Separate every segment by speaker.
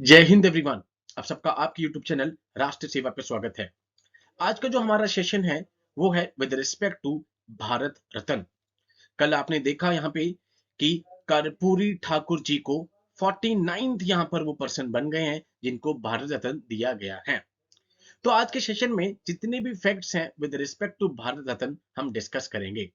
Speaker 1: जय हिंद एवरीवन। आप सबका आपके YouTube चैनल राष्ट्र सेवा पे स्वागत है। आज का जो हमारा सेशन है वो है with respect to Bharat Ratna. कल आपने देखा यहाँ पे कि कर्पूरी ठाकुर जी को 49th यहाँ पर वो पर्सन बन गए हैं जिनको भारत रत्न दिया गया है। तो आज के सेशन में जितने भी फैक्ट्स हैं with respect to Bharat Ratna हम डिस्कस करेंगे।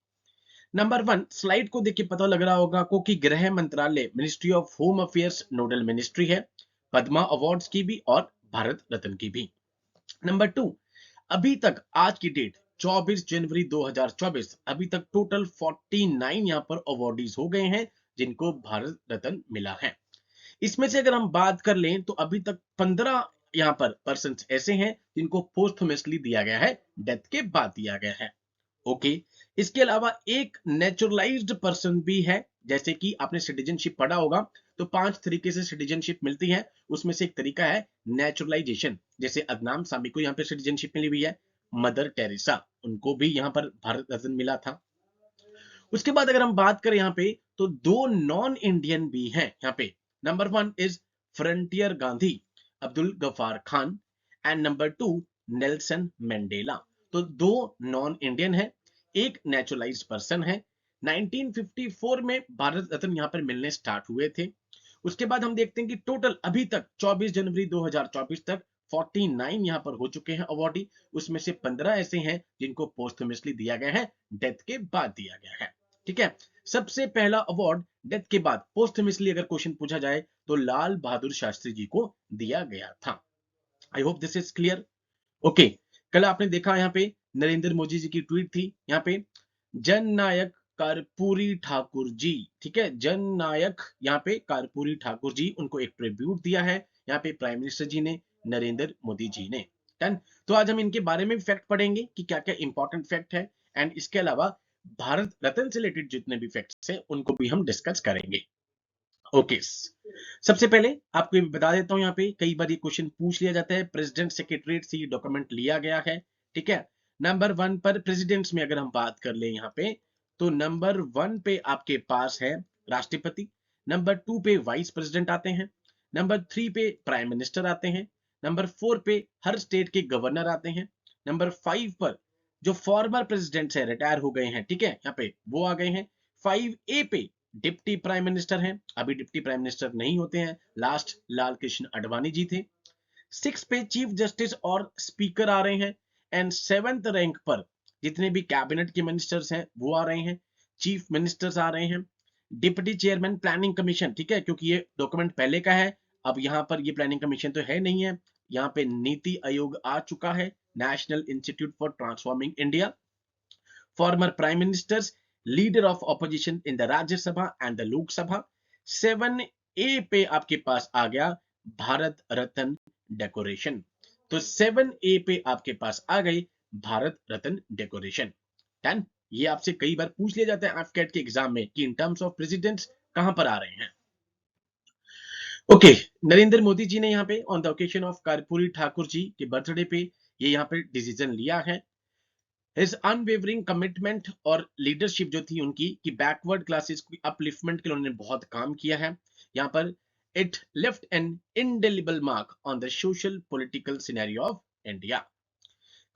Speaker 1: नंबर वन, स्लाइड को देख के पता लग रहा होगा आपको कि गृह मंत्रालय ministry of home affairs nodal ministry है, पद्मा अवार्ड्स की भी और भारत रत्न की भी। नंबर टू, अभी तक आज की डेट 24 जनवरी 2024 अभी तक टोटल 49 यहाँ पर अवार्डीज हो गए हैं जिनको भारत रत्न मिला है। इसमें से अगर हम बात कर लें तो अभी तक 15 यहाँ पर पर्सन ऐसे हैं जिनको पोस्टमेस्टली दिया गया है, डेथ के बाद दिया गया है। ओके, इसके अलावा एक नेचुरलाइज्ड पर्सन भी है। जैसे कि आपने सिटीजनशिप पढ़ा होगा तो 5 तरीके से सिटीजनशिप मिलती है, उसमें से एक तरीका है नेचुरलाइजेशन। जैसे अदनाम सामी को यहाँ पे सिटीजनशिप मिली हुई है, मदर टेरेसा उनको भी यहाँ पर भारत रत्न मिला था। उसके बाद अगर हम बात करें यहाँ पे तो दो नॉन इंडियन भी हैं यहाँ पे। Number one is Frontier Gandhi, Abdul Ghaffar Khan, and number two Nelson Mandela. तो दो नॉन इंडियन है, एक नेचुरलाइज्ड पर्सन है। 1954 में भारत रत्न यहाँ पर मिलने स्टार्ट हुए थे। उसके बाद हम देखते हैं कि टोटल अभी तक 24 जनवरी 2024 तक 49 यहाँ पर हो चुके हैं अवार्डी। उसमें से 15 ऐसे हैं जिनको पोस्टमेस्टली दिया गया है, डेथ के बाद दिया गया है। ठीक है, सबसे पहला अवार्ड डेथ के बाद पोस्टमेस्टली अगर क्वेश्चन पूछा जाए तो लाल बहादुर शास्त्री जी को दिया गया था। I hope this is clear. Okay, कल आपने देखा यहाँ पे नरेंद्र मोदी जी की ट्वीट थी यहाँ पे, जन नायक कर्पूरी ठाकुर जी। ठीक है, जन नायक यहाँ पे कर्पूरी ठाकुर जी, उनको एक ट्रिब्यूट दिया है यहाँ पे प्राइम मिनिस्टर जी ने, नरेंद्र मोदी जी ने। डन। तो आज हम इनके बारे में फैक्ट पढ़ेंगे कि क्या क्या इंपॉर्टेंट फैक्ट है, एंड इसके अलावा भारत रत्न से रिलेटेड जितने भी फैक्ट्स हैं उनको भी हम डिस्कस करेंगे। ओके, सबसे पहले आपको बता देता हूं, यहाँ पे कई बार ये क्वेश्चन पूछ लिया जाता है, प्रेसिडेंट सेक्रेटरीट से ये डॉक्यूमेंट लिया गया है। ठीक है, नंबर वन पर प्रेसिडेंट्स में अगर हम बात कर ले यहाँ पे तो नंबर वन पे आपके पास है राष्ट्रपति, नंबर टू पे वाइस प्रेसिडेंट आते हैं, नंबर थ्री पे प्राइम मिनिस्टर आते हैं, नंबर फोर पे हर स्टेट के गवर्नर आते हैं, नंबर फाइव पर जो फॉर्मर प्रेसिडेंट्स है, रिटायर हो गए हैं, ठीक है, यहाँ पे वो आ गए हैं। 5A पे डिप्टी प्राइम मिनिस्टर हैं, अभी डिप्टी प्राइम मिनिस्टर नहीं होते हैं, लास्ट लाल कृष्ण आडवाणी जी थे। 6 पे चीफ जस्टिस और स्पीकर आ रहे हैं, एंड 7th रैंक पर जितने भी कैबिनेट के मिनिस्टर्स हैं वो आ रहे हैं, चीफ मिनिस्टर्स आ रहे हैं, डिप्टी चेयरमैन प्लानिंग कमीशन। ठीक है, क्योंकि ये डॉक्यूमेंट पहले का है, अब यहाँ पर ये प्लानिंग कमीशन तो है नहीं है, यहाँ पे नीति आयोग आ चुका है, national institute for transforming India. Former prime ministers, leader of opposition in the Rajya Sabha and the Lok Sabha. 7A पे आपके पास आ गया भारत रत्न डेकोरेशन। तो 7A पे आपके पास आ गई भारत रत्न डेकोरेशन। डन। ये आपसे कई बार पूछ लिया जाता है एफकेट के एग्जाम में कि इन टर्म्स ऑफ प्रेसिडेंट्स कहां पर आ रहे हैं। ओके, नरेंद्र मोदी जी ने यहाँ पे on the occasion of Karpoori Thakur ji के बर्थडे पे ये यहाँ पे डिसीजन लिया है। हिज अनवेवरिंग कमिटमेंट और लीडरशिप जो थी उनकी कि बैकवर्ड क्लासेस की अपलिफ्टमेंट के लिए उन्होंने बहुत काम किया है यहाँ पर। It left an indelible mark on the social political scenario of India.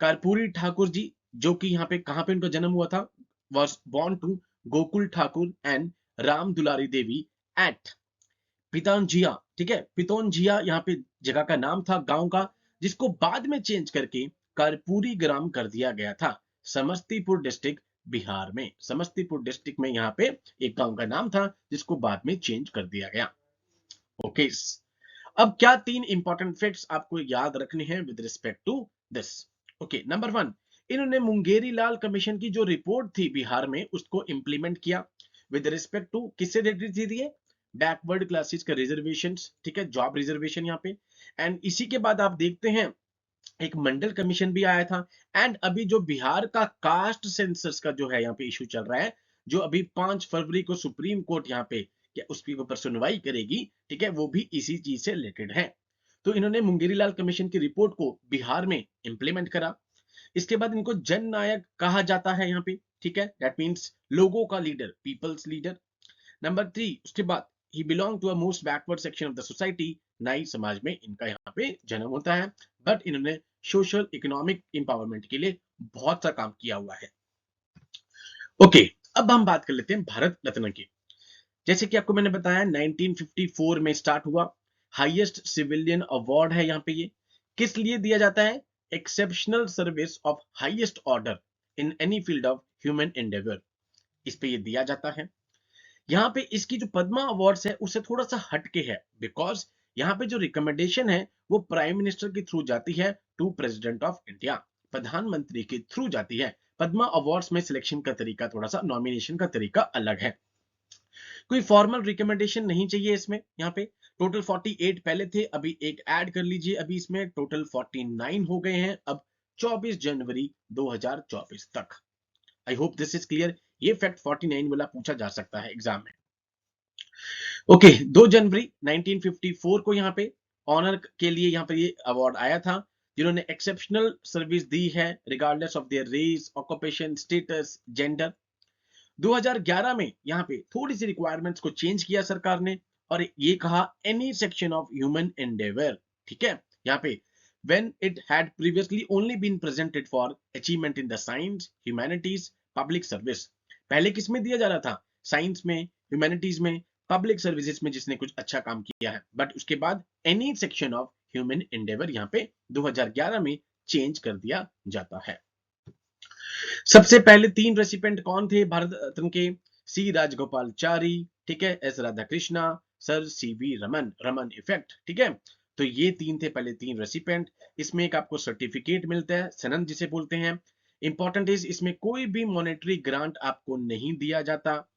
Speaker 1: Karpoori Thakur ji, जो कि यहाँ पे कहां पे उनका जन्म हुआ था, was born to Gokul Thakur and Ram Dulari Devi at Pitaunjhia. ठीक है, पितौंजिया यहाँ पे जगह का नाम था, गांव का, जिसको बाद में चेंज करके कर्पूरी ग्राम कर दिया गया था, समस्तीपुर डिस्ट्रिक्ट बिहार में। समस्तीपुर डिस्ट्रिक्ट में यहाँ पे एक गांव का नाम था जिसको बाद में चेंज कर दिया गया। ओके, अब क्या तीन इंपॉर्टेंट फैक्ट्स आपको याद रखने हैं with respect to this. Okay, number one, इन्होंने मुंगेरी लाल कमीशन की जो रिपोर्ट थी बिहार में उसको इंप्लीमेंट किया विद रिस्पेक्ट टू किससे रिलेटेड थी ये, बैकवर्ड क्लासेस का रिजर्वेशन। ठीक है, जॉब रिजर्वेशन यहाँ पे। एंड इसी के बाद आप देखते हैं एक मंडल कमीशन भी आया था। एंड अभी जो बिहार का कास्ट सेंसस का जो है यहाँ पे इशू चल रहा है, जो अभी 5 फरवरी को सुप्रीम कोर्ट यहाँ पे उसके ऊपर सुनवाई करेगी, ठीक है, वो भी इसी चीज से रिलेटेड है। तो इन्होंने मुंगेरी लाल कमीशन की रिपोर्ट को बिहार में इंप्लीमेंट करा। इसके बाद इनको जन नायक कहा जाता है यहाँ पे। ठीक है, दैट मीन्स लोगों का leader, people's leader. Number three, उसके बाद he belonged to a most backward section of the society नाई समाज में इनका यहाँ पे जन्म होता है, बट इन्होंने सोशल इकोनॉमिक एम्पावरमेंट के लिए बहुत सा काम किया हुआ है। ओके, अब हम बात कर लेते हैं भारत रत्न की। जैसे कि आपको मैंने बताया 1954 में स्टार्ट हुआ, हाईएस्ट सिविलियन अवार्ड है यहाँ पे। ये किस लिए दिया जाता है? Exceptional service of highest order in any field of human Endeavour, इस पे ये दिया जाता है। यहाँ पे इसकी जो पद्मा अवार्ड्स है उससे थोड़ा सा हटके है, बिकॉज यहाँ पे जो रिकमेंडेशन है वो प्राइम मिनिस्टर के थ्रू जाती है टू प्रेसिडेंट ऑफ इंडिया, प्रधानमंत्री के थ्रू जाती है। पद्मा अवार्ड्स में सिलेक्शन का तरीका थोड़ा सा, नॉमिनेशन का तरीका अलग है। कोई फॉर्मल रिकमेंडेशन नहीं चाहिए इसमें। यहाँ पे टोटल 48 पहले थे, अभी एक ऐड कर लीजिए, अभी इसमें टोटल 49 हो गए हैं अब 24 जनवरी 2024 तक। I hope this is clear. ये फैक्ट 49 वाला पूछा जा सकता है एग्जाम में। ओके, 2 जनवरी 1954 को यहाँ पे ऑनर के लिए यहाँ पे ये अवार्ड आया था, जिन्होंने एक्सेप्शनल सर्विस दी है regardless of their race, occupation, status, gender. 2011 में यहाँ पे थोड़ी सी रिक्वायरमेंट्स को चेंज किया सरकार ने, और ये कहा any section of human Endeavour. ठीक है, यहाँ पे when it had previously only been presented for achievement in the science, humanities, public service। पहले किस में दिया जा रहा था? साइंस में, ह्यूमैनिटीज में, पब्लिक सर्विसेज में, जिसने कुछ अच्छा काम किया है। बट उसके बाद any section of human Endeavour यहाँ पे 2011 में चेंज कर दिया जाता है। सबसे पहले 3 रेसिपेंट कौन थे भारत रत्न के? सी राजगोपालचारी, ठीक है, S Radha Krishna, sir CV Raman, Raman effect. ठीक है, तो ये 3 थे पहले 3 रेसिपेंट। इसमें एक आपको सर्टिफिकेट मिलता है, सनद जिसे बोलते हैं। इंपॉर्टेंट इज इसमें कोई भी मॉनेटरी ग्रांट आपको नहीं दिया जाता।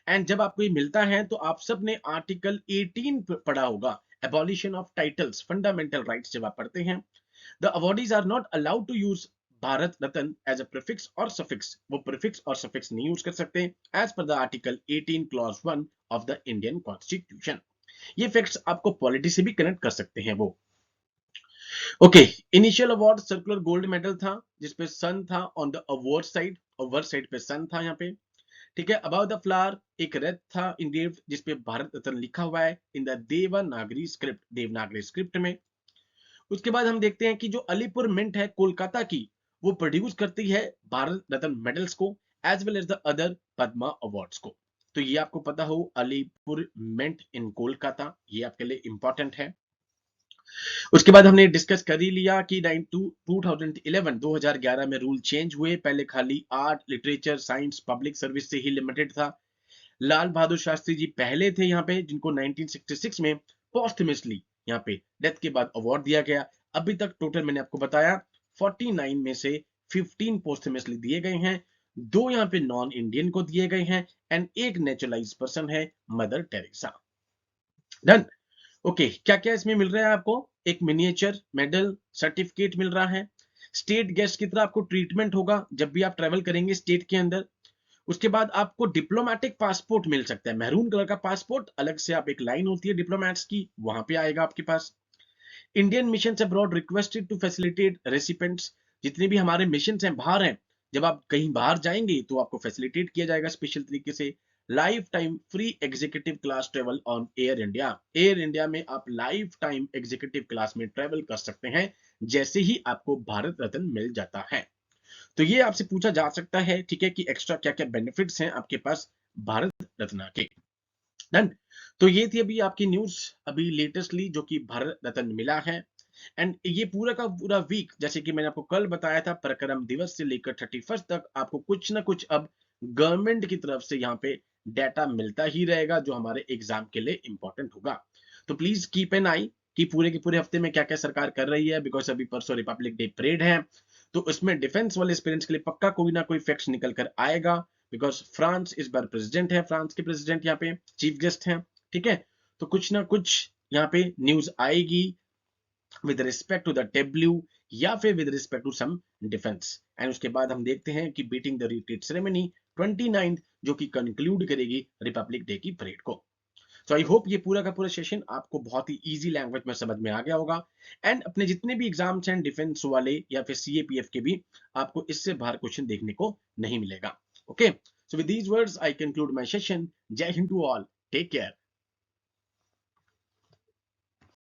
Speaker 1: एंड जब आपको ये मिलता है तो आप सब ने आर्टिकल 18 पढ़ा होगा, abolition of titles, fundamental rights जब आप पढ़ते हैं। The awardees are not allowed to use Bharat Ratna as a prefix or suffix। वो prefix और suffix नहीं यूज कर सकते as per the article 18 clause 1 of the Indian Constitution। ये फैक्ट्स आपको पॉलिटी से भी कनेक्ट कर सकते हैं वो। Okay, initial award circular gold medal था, जिसपे सन था on the award side, award side पे सन था यहाँ पे। ठीक है, अबाउट द फ्लावर एक रथ था इंग्रेव्ड, जिसपे भारत रत्न लिखा हुआ है in the Devanagari script, Devanagari script में। उसके बाद हम देखते हैं कि जो अलीपुर मिंट है कोलकाता की, वो प्रोड्यूस करती है भारत रत्न मेडल्स को as well as the other Padma awards को। तो ये आपको पता हो, अलीपुर मिंट इन कोलकाता, ये आपके लिए इंपॉर्टेंट है। उसके बाद हमने डिस्कस कर ही लिया कि 2011 में रूल चेंज हुए। पहले खाली art, literature, science, public service से ही लिमिटेड था। लाल बहादुर शास्त्री जी पहले थे यहाँ पे, जिनको 1966 में पोस्टमसली यहाँ पे डेथ के बाद अवार्ड दिया गया। अभी तक टोटल मैंने आपको बताया 49 में से 15 पोस्टमसली दिए गए हैं, 2 यहाँ पे नॉन इंडियन को दिए गए हैं, एंड एक नेचुरलाइज्ड पर्सन है मदर टेरेसा। डन। ओके, क्या क्या इसमें मिल रहा है आपको? एक मिनिएचर मेडल, सर्टिफिकेट मिल रहा है। स्टेट गेस्ट की तरह आपको ट्रीटमेंट होगा जब भी आप ट्रेवल करेंगे स्टेट के अंदर। उसके बाद आपको डिप्लोमेटिक पासपोर्ट मिल सकता है, मैरून कलर का पासपोर्ट, अलग से आप एक लाइन होती है डिप्लोमेट्स की, वहां पे आएगा आपके पास। Indian mission abroad requested to facilitate recipients, जितने भी हमारे मिशन हैं बाहर हैं, जब आप कहीं बाहर जाएंगे तो आपको फैसिलिटेट किया जाएगा स्पेशल तरीके से। Life time free executive class travel on air India, air India में आप लाइफ टाइम एग्जीक्यूटिव क्लास में ट्रेवल कर सकते हैं जैसे ही आपको भारत रत्न मिल जाता है। तो ये आपसे पूछा जा सकता है, ठीक है, कि एक्स्ट्रा क्या क्या बेनिफिट्स हैं आपके पास भारत रत्न के। डन। तो ये थी अभी आपकी न्यूज, अभी लेटेस्टली जो कि भारत रत्न मिला है। एंड ये पूरा का पूरा वीक, जैसे कि मैंने आपको कल बताया था, पराक्रम दिवस से लेकर 31 तक आपको कुछ ना कुछ अब गवर्नमेंट की तरफ से यहाँ पे डाटा मिलता ही रहेगा, जो हमारे एग्जाम के लिए इंपॉर्टेंट होगा। तो प्लीज कीप एन आई कि पूरे के पूरे हफ्ते में क्या क्या सरकार कर रही है, बिकॉज अभी परसों रिपब्लिक डे परेड है, तो उसमें डिफेंस वाले एस्पिरेंट्स के लिए पक्का कोई ना कोई फैक्ट्स निकल कर आएगा, बिकॉज फ्रांस इस बार प्रेसिडेंट है, फ्रांस के प्रेसिडेंट यहाँ पे चीफ गेस्ट हैं। ठीक है, तो कुछ ना कुछ यहाँ पे न्यूज आएगी with respect to the W, या फिर with respect to some defence. And उसके बाद हम देखते हैं कि बीटिंग द रिट्रीट सेरेमनी 29 जो कि कंक्लूड करेगी रिपब्लिक डे की परेड को। तो आई होप ये पूरा का पूरा सेशन आपको बहुत ही इजी लैंग्वेज में समझ में आ गया होगा। एंड अपने जितने भी एग्जाम्स हैं डिफेंस वाले या फिर सीएपीएफ के भी, आपको इससे बाहर क्वेश्चन देखने को नहीं मिलेगा। Okay, so with these words I conclude my session. Jai Hind to all, take care.